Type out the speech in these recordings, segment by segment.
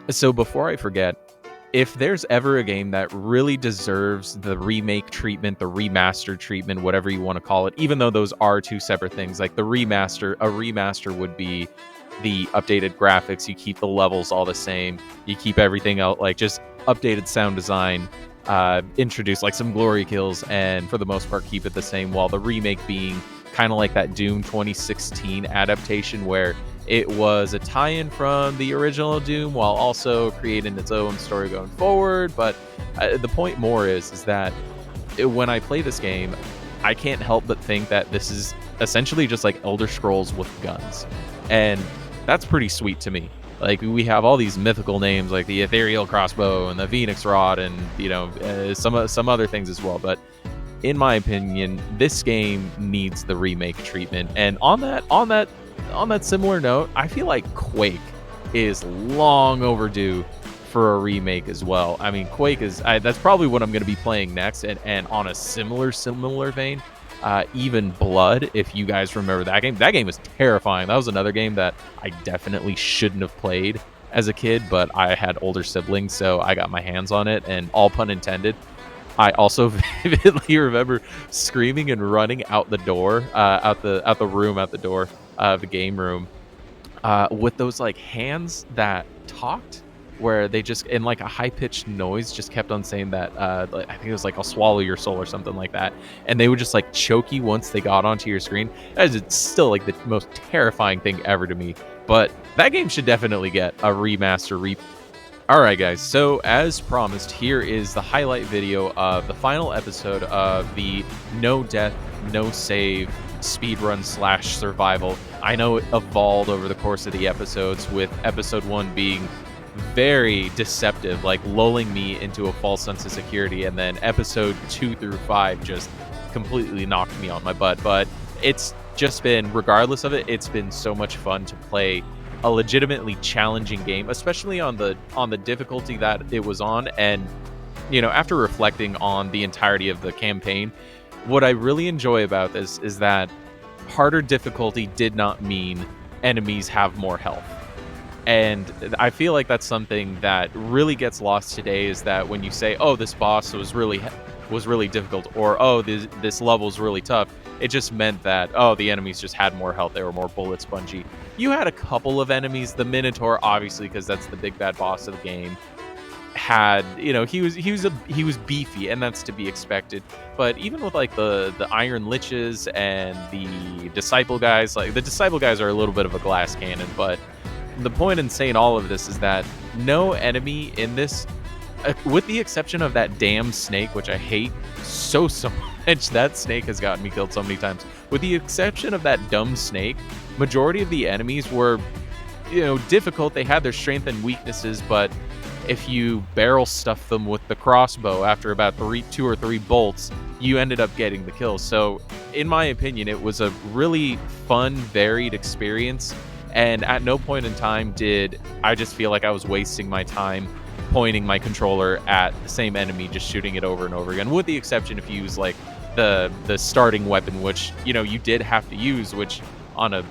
So before I forget, if there's ever a game that really deserves the remake treatment, the remaster treatment, whatever you want to call it, even though those are two separate things, like a remaster would be the updated graphics, you keep the levels all the same, you keep everything out, like just updated sound design, introduce like some glory kills, and for the most part keep it the same, while the remake being kind of like that Doom 2016 adaptation where it was a tie-in from the original Doom while also creating its own story going forward. But the point more is that when I play this game, I can't help but think that this is essentially just like Elder Scrolls with guns, and that's pretty sweet to me. Like, we have all these mythical names like the Ethereal Crossbow and the Phoenix Rod, and some other things as well. But in my opinion, this game needs the remake treatment. And on that similar note, I feel like Quake is long overdue for a remake as well. I mean, Quake that's probably what I'm going to be playing next. And on a similar vein, even Blood, if you guys remember that game was terrifying. That was another game that I definitely shouldn't have played as a kid, but I had older siblings, so I got my hands on it, and all pun intended, I also vividly remember screaming and running out the door, out the door of the game room, with those like hands that talked, where they just in like a high pitched noise just kept on saying that. I think it was like "I'll swallow your soul" or something like that, and they would just like choke you once they got onto your screen. That is still like the most terrifying thing ever to me. But that game should definitely get a remaster. Alright guys, so as promised, here is the highlight video of the final episode of the no death, no save speedrun / survival. I know it evolved over the course of the episodes, with episode 1 being very deceptive, like lulling me into a false sense of security, and then episode 2 through 5 just completely knocked me on my butt. But it's just been, regardless of it, it's been so much fun to play a legitimately challenging game, especially on the difficulty that it was on. And after reflecting on the entirety of the campaign, what I really enjoy about this is that harder difficulty did not mean enemies have more health. And I feel like that's something that really gets lost today, is that when you say, oh, this boss was really difficult, or oh, this level's really tough, it just meant that, oh, the enemies just had more health, they were more bullet spongy. You had a couple of enemies, the Minotaur, obviously, because that's the big bad boss of the game, had, he was beefy, and that's to be expected. But even with like the Iron Liches and the Disciple guys, like the Disciple guys are a little bit of a glass cannon. But the point in saying all of this is that no enemy in this, with the exception of that damn snake, which I hate so much, that snake has gotten me killed so many times. With the exception of that dumb snake, majority of the enemies were, difficult. They had their strength and weaknesses, but if you barrel stuff them with the crossbow after about 2 or 3 bolts, you ended up getting the kill. So in my opinion, it was a really fun, varied experience, and at no point in time did I just feel like I was wasting my time pointing my controller at the same enemy, just shooting it over and over again, with the exception if you use like the starting weapon, which you did have to use, which on a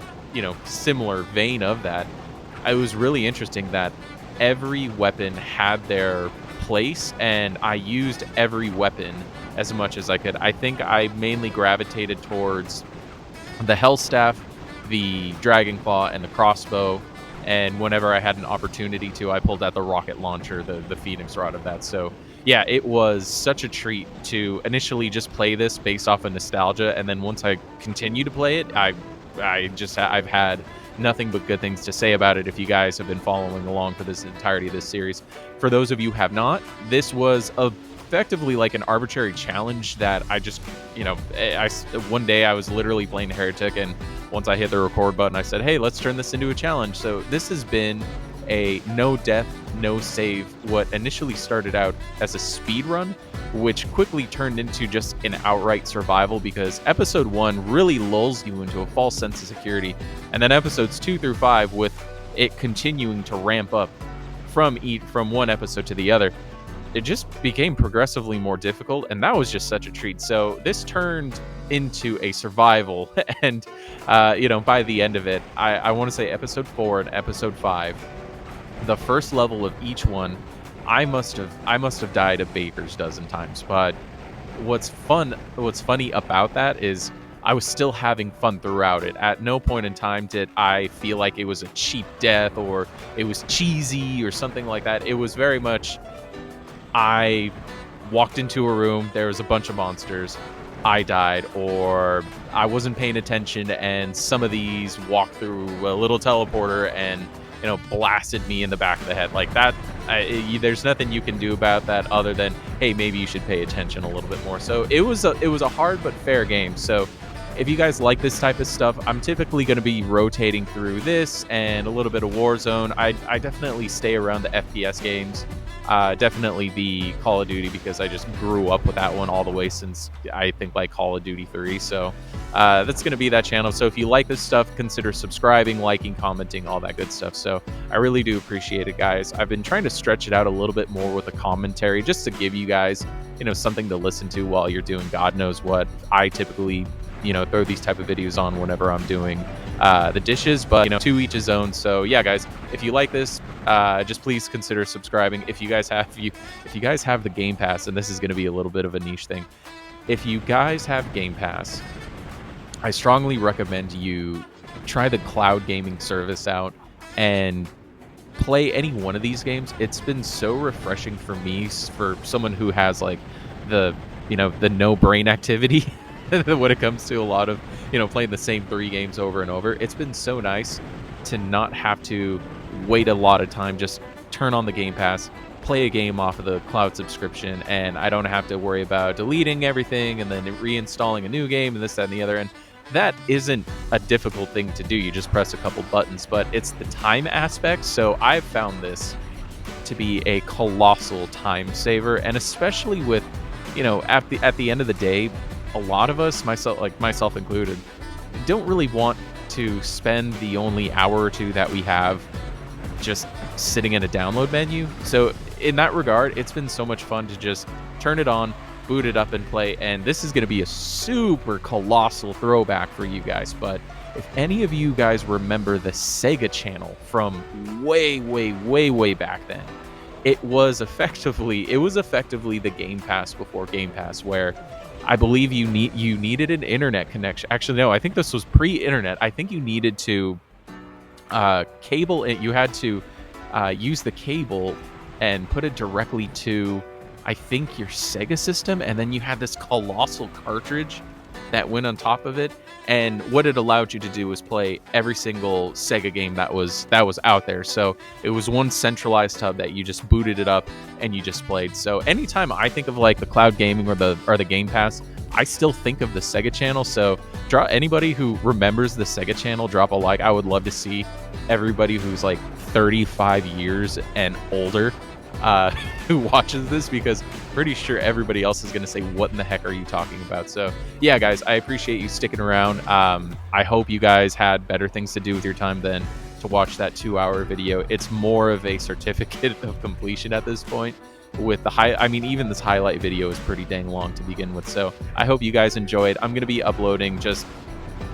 similar vein of that, it was really interesting that every weapon had their place, and I used every weapon as much as I could. I think I mainly gravitated towards the Hellstaff, the Dragon Claw, and the crossbow. And whenever I had an opportunity to, I pulled out the rocket launcher, the Phoenix Rod of that. So yeah, it was such a treat to initially just play this based off of nostalgia, and then once I continue to play it, I've had nothing but good things to say about it. If you guys have been following along for this entirety of this series, for those of you who have not, this was effectively like an arbitrary challenge that I just, one day I was literally playing Heretic, and once I hit the record button, I said, hey, let's turn this into a challenge. So this has been a no death, no save, what initially started out as a speed run, which quickly turned into just an outright survival, because episode 1 really lulls you into a false sense of security, and then episodes 2 through 5, with it continuing to ramp up from one episode to the other, it just became progressively more difficult, and that was just such a treat. So this turned into a survival, and by the end of it, I want to say episode 4 and episode 5 the first level of each one, I must have died a baker's dozen times. But what's funny about that is I was still having fun throughout it. At no point in time did I feel like it was a cheap death or it was cheesy or something like that. It was very much, I walked into a room, there was a bunch of monsters, I died, or I wasn't paying attention and some of these walked through a little teleporter and, blasted me in the back of the head. Like that, there's nothing you can do about that other than, hey, maybe you should pay attention a little bit more. So it was a hard but fair game. So if you guys like this type of stuff, I'm typically going to be rotating through this and a little bit of Warzone. I definitely stay around the FPS games. Definitely the Call of Duty, because I just grew up with that one all the way since, I think, like Call of Duty 3. So that's going to be that channel. So if you like this stuff, consider subscribing, liking, commenting, all that good stuff. So I really do appreciate it, guys. I've been trying to stretch it out a little bit more with a commentary just to give you guys, something to listen to while you're doing God knows what. I typically, throw these type of videos on whenever I'm doing the dishes, but to each his own. So yeah, guys, if you like this, just please consider subscribing. If you guys have the Game Pass, and this is going to be a little bit of a niche thing, if you guys have Game Pass, I strongly recommend you try the cloud gaming service out and play any one of these games. It's been so refreshing for me, for someone who has like the no brain activity when it comes to a lot of playing the same 3 games over and over. It's been so nice to not have to wait a lot of time, just turn on the Game Pass, play a game off of the cloud subscription, and I don't have to worry about deleting everything and then reinstalling a new game and this, that, and the other. And that isn't a difficult thing to do. You just press a couple buttons, but it's the time aspect. So I've found this to be a colossal time saver, and especially with at the end of the day, a lot of us, myself included, don't really want to spend the only hour or two that we have just sitting in a download menu. So in that regard, it's been so much fun to just turn it on, boot it up, and play. And this is going to be a super colossal throwback for you guys. But if any of you guys remember the Sega channel from way, way, way, way back then, it was effectively the Game Pass before Game Pass, where I believe you needed an internet connection. Actually, no, I think this was pre-internet. I think you needed to cable it. You had to use the cable and put it directly to, I think, your Sega system, and then you had this colossal cartridge that went on top of it. And what it allowed you to do was play every single Sega game that was out there. So it was one centralized hub that you just booted it up and you just played. So anytime I think of like the cloud gaming or the Game Pass, I still think of the Sega channel. So anybody who remembers the Sega channel, drop a like. I would love to see everybody who's like 35 years and older who watches this, because pretty sure everybody else is going to say, what in the heck are you talking about? So yeah, guys, I appreciate you sticking around. I hope you guys had better things to do with your time than to watch that 2-hour video. It's more of a certificate of completion at this point. With even this highlight video is pretty dang long to begin with. So I hope you guys enjoy it. I'm going to be uploading just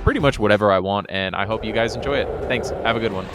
pretty much whatever I want, and I hope you guys enjoy it. Thanks. Have a good one.